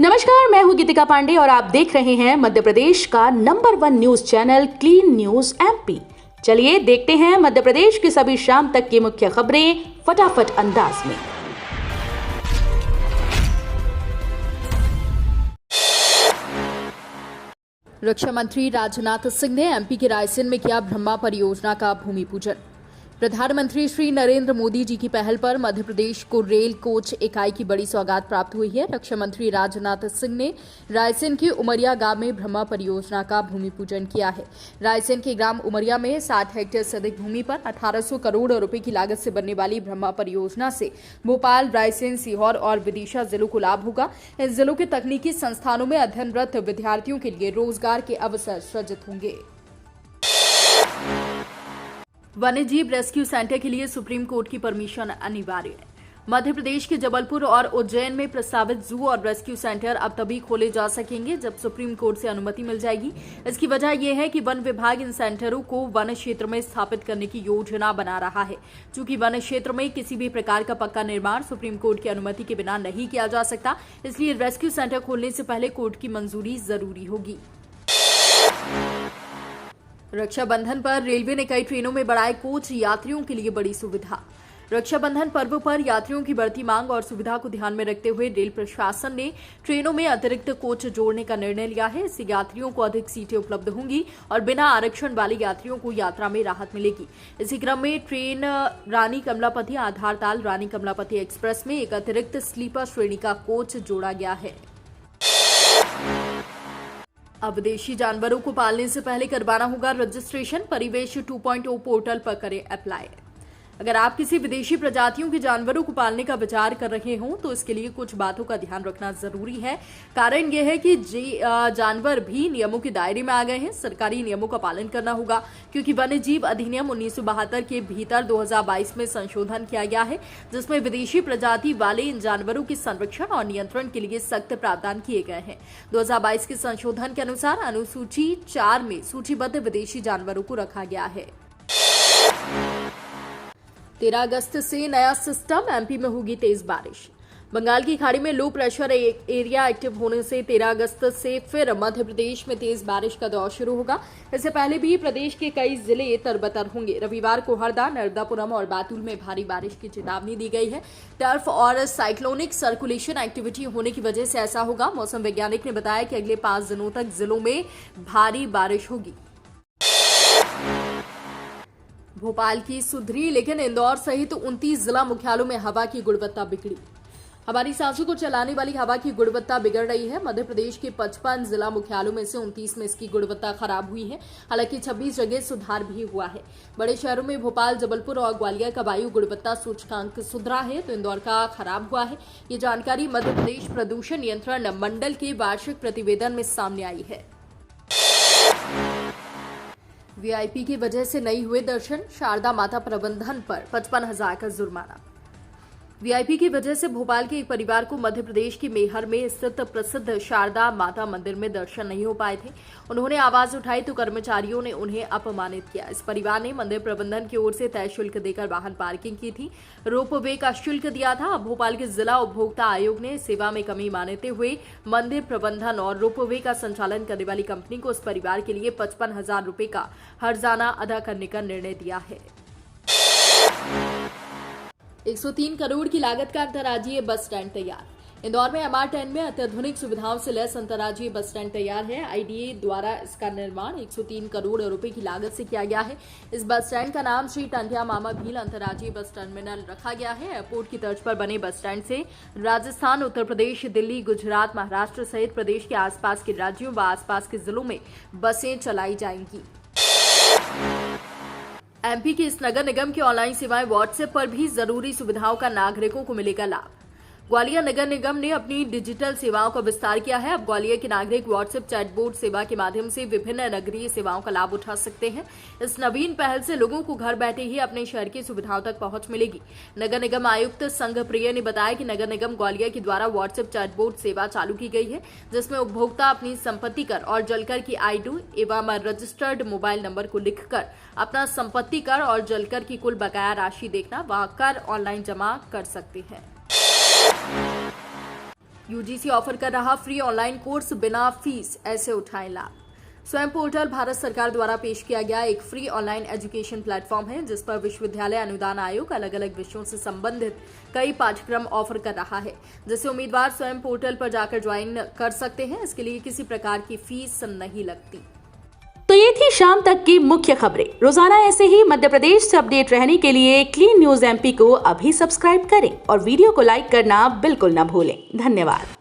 नमस्कार, मैं हूं गीतिका पांडे और आप देख रहे हैं मध्य प्रदेश का number 1 news channel clean news MP. चलिए देखते हैं मध्य प्रदेश की सभी शाम तक की मुख्य खबरें फटाफट अंदाज में। रक्षा मंत्री राजनाथ सिंह ने एमपी के रायसेन में किया ब्रह्मा परियोजना का भूमि पूजन। प्रधानमंत्री श्री नरेंद्र मोदी जी की पहल पर मध्य प्रदेश को रेल कोच इकाई की बड़ी सौगात प्राप्त हुई है। रक्षा मंत्री राजनाथ सिंह ने रायसेन के उमरिया गांव में ब्रह्मा परियोजना का भूमि पूजन किया है। रायसेन के ग्राम उमरिया में 60 हेक्टेयर से अधिक भूमि पर 1800 करोड़ रुपए की लागत से बनने वाली ब्रह्मा परियोजना से भोपाल, रायसेन, सीहोर और विदिशा जिलों को लाभ होगा। इन जिलों के तकनीकी संस्थानों में अध्ययनरत विद्यार्थियों के लिए रोजगार के अवसर सृजित होंगे। वन्यजीव रेस्क्यू सेंटर के लिए सुप्रीम कोर्ट की परमिशन अनिवार्य है। मध्य प्रदेश के जबलपुर और उज्जैन में प्रस्तावित जू और रेस्क्यू सेंटर अब तभी खोले जा सकेंगे जब सुप्रीम कोर्ट से अनुमति मिल जाएगी। इसकी वजह यह है कि वन विभाग इन सेंटरों को वन क्षेत्र में स्थापित करने की योजना बना रहा है। चूंकि वन क्षेत्र में किसी भी प्रकार का पक्का निर्माण सुप्रीम कोर्ट की अनुमति के बिना नहीं किया जा सकता, इसलिए रेस्क्यू सेंटर खोलने से पहले कोर्ट की मंजूरी जरूरी होगी। रक्षाबंधन पर रेलवे ने कई ट्रेनों में बढ़ाए कोच, यात्रियों के लिए बड़ी सुविधा। रक्षाबंधन पर्व पर यात्रियों की बढ़ती मांग और सुविधा को ध्यान में रखते हुए रेल प्रशासन ने ट्रेनों में अतिरिक्त कोच जोड़ने का निर्णय लिया है। इससे यात्रियों को अधिक सीटें उपलब्ध होंगी और बिना आरक्षण वाले यात्रियों को यात्रा में राहत मिलेगी। इसी क्रम में ट्रेन रानी कमलापति आधारताल रानी कमलापति एक्सप्रेस में एक अतिरिक्त स्लीपर श्रेणी का कोच जोड़ा गया है। अब विदेशी जानवरों को पालने से पहले करवाना होगा रजिस्ट्रेशन। परिवेश 2.0 पोर्टल पर करें अप्लाई। अगर आप किसी विदेशी प्रजातियों के जानवरों को पालने का विचार कर रहे हों तो इसके लिए कुछ बातों का ध्यान रखना जरूरी है। कारण यह है कि जानवर भी नियमों के दायरे में आ गए हैं। सरकारी नियमों का पालन करना होगा क्योंकि वन्यजीव अधिनियम 1972 के भीतर 2022 में संशोधन किया गया है, जिसमें विदेशी प्रजाति वाले इन जानवरों के संरक्षण और नियंत्रण के लिए सख्त प्रावधान किए गए हैं। 2022 के संशोधन के अनुसार अनुसूची 4 में सूचीबद्ध विदेशी जानवरों को रखा गया है। 13 अगस्त से नया सिस्टम, एमपी में होगी तेज बारिश। बंगाल की खाड़ी में लो प्रेशर एरिया एक्टिव होने से 13 अगस्त से फिर मध्य प्रदेश में तेज बारिश का दौर शुरू होगा। इससे पहले भी प्रदेश के कई जिले तरबतर होंगे। रविवार को हरदा, नर्मदापुरम और बैतूल में भारी बारिश की चेतावनी दी गई है। टर्फ और साइक्लोनिक सर्कुलेशन एक्टिविटी होने की वजह से ऐसा होगा। मौसम वैज्ञानिक ने बताया कि अगले 5 दिनों तक जिलों में भारी बारिश होगी। भोपाल की सुधरी, लेकिन इंदौर सहित 29 जिला मुख्यालयों में हवा की गुणवत्ता बिगड़ी। हमारी सांसों को चलाने वाली हवा की गुणवत्ता बिगड़ रही है। मध्य प्रदेश के 55 जिला मुख्यालयों में से 29 में इसकी गुणवत्ता खराब हुई है। हालांकि 26 जगह सुधार भी हुआ है। बड़े शहरों में भोपाल, जबलपुर और ग्वालियर का वायु गुणवत्ता सूचकांक सुधरा है तो इंदौर का खराब हुआ है। ये जानकारी मध्य प्रदेश प्रदूषण नियंत्रण मंडल के वार्षिक प्रतिवेदन में सामने आई है। वीआईपी की वजह से नहीं हुए दर्शन, शारदा माता प्रबंधन पर 55,000 का जुर्माना। वीआईपी की वजह से भोपाल के एक परिवार को मध्य प्रदेश के मेहर में स्थित प्रसिद्ध शारदा माता मंदिर में दर्शन नहीं हो पाए थे। उन्होंने आवाज उठाई तो कर्मचारियों ने उन्हें अपमानित किया। इस परिवार ने मंदिर प्रबंधन की ओर से तय शुल्क देकर वाहन पार्किंग की थी, रोपवे का शुल्क दिया था। अब भोपाल के जिला उपभोक्ता आयोग ने सेवा में कमी मानते हुए मंदिर प्रबंधन और रोपवे का संचालन करने वाली कंपनी को उस परिवार के लिए 55,000 रुपए का हर्जाना अदा करने का निर्णय दिया है। 103 करोड़ की लागत का अंतर्राज्यीय बस स्टैंड तैयार। इंदौर में MR10 में अत्याधुनिक सुविधाओं से लैस अंतर्राज्यीय बस स्टैंड तैयार है। IDA द्वारा इसका निर्माण 103 करोड़ रुपए की लागत से किया गया है। इस बस स्टैंड का नाम श्री टंटिया मामा भील अंतर्राज्यीय बस टर्मिनल रखा गया है। एयरपोर्ट की तर्ज पर बने बस स्टैंड से राजस्थान, उत्तर प्रदेश, दिल्ली, गुजरात, महाराष्ट्र सहित प्रदेश के आसपास के राज्यों व आसपास के जिलों में बसें चलाई जाएंगी। एमपी की इस नगर निगम की ऑनलाइन सेवाएं व्हाट्सएप पर भी जरूरी सुविधाओं का नागरिकों को मिलेगा लाभ। ग्वालियर नगर निगम ने अपनी डिजिटल सेवाओं का विस्तार किया है। अब ग्वालियर के नागरिक व्हाट्सएप चैटबोट सेवा के माध्यम से विभिन्न नगरीय सेवाओं का लाभ उठा सकते हैं। इस नवीन पहल से लोगों को घर बैठे ही अपने शहर की सुविधाओं तक पहुंच मिलेगी। नगर निगम आयुक्त संघ प्रिय ने बताया कि नगर निगम ग्वालियर के द्वारा व्हाट्सएप चैटबोट सेवा चालू की गई है, जिसमें उपभोक्ता अपनी संपत्ति कर और जलकर की ID एवं रजिस्टर्ड मोबाइल नंबर को लिखकर अपना संपत्ति कर और जलकर की कुल बकाया राशि देखना व कर ऑनलाइन जमा कर सकते हैं। यूजीसी ऑफर कर रहा फ्री ऑनलाइन कोर्स बिना फीस, ऐसे उठाएं लाभ। स्वयं पोर्टल भारत सरकार द्वारा पेश किया गया एक फ्री ऑनलाइन एजुकेशन प्लेटफॉर्म है, जिस पर विश्वविद्यालय अनुदान आयोग अलग अलग विषयों से संबंधित कई पाठ्यक्रम ऑफर कर रहा है, जिसे उम्मीदवार स्वयं पोर्टल पर जाकर ज्वाइन कर सकते हैं। इसके लिए किसी प्रकार की फीस नहीं लगती। तो ये थी शाम तक की मुख्य खबरें। रोजाना ऐसे ही मध्य प्रदेश से अपडेट रहने के लिए क्लीन न्यूज एमपी को अभी सब्सक्राइब करें और वीडियो को लाइक करना बिल्कुल न भूलें। धन्यवाद।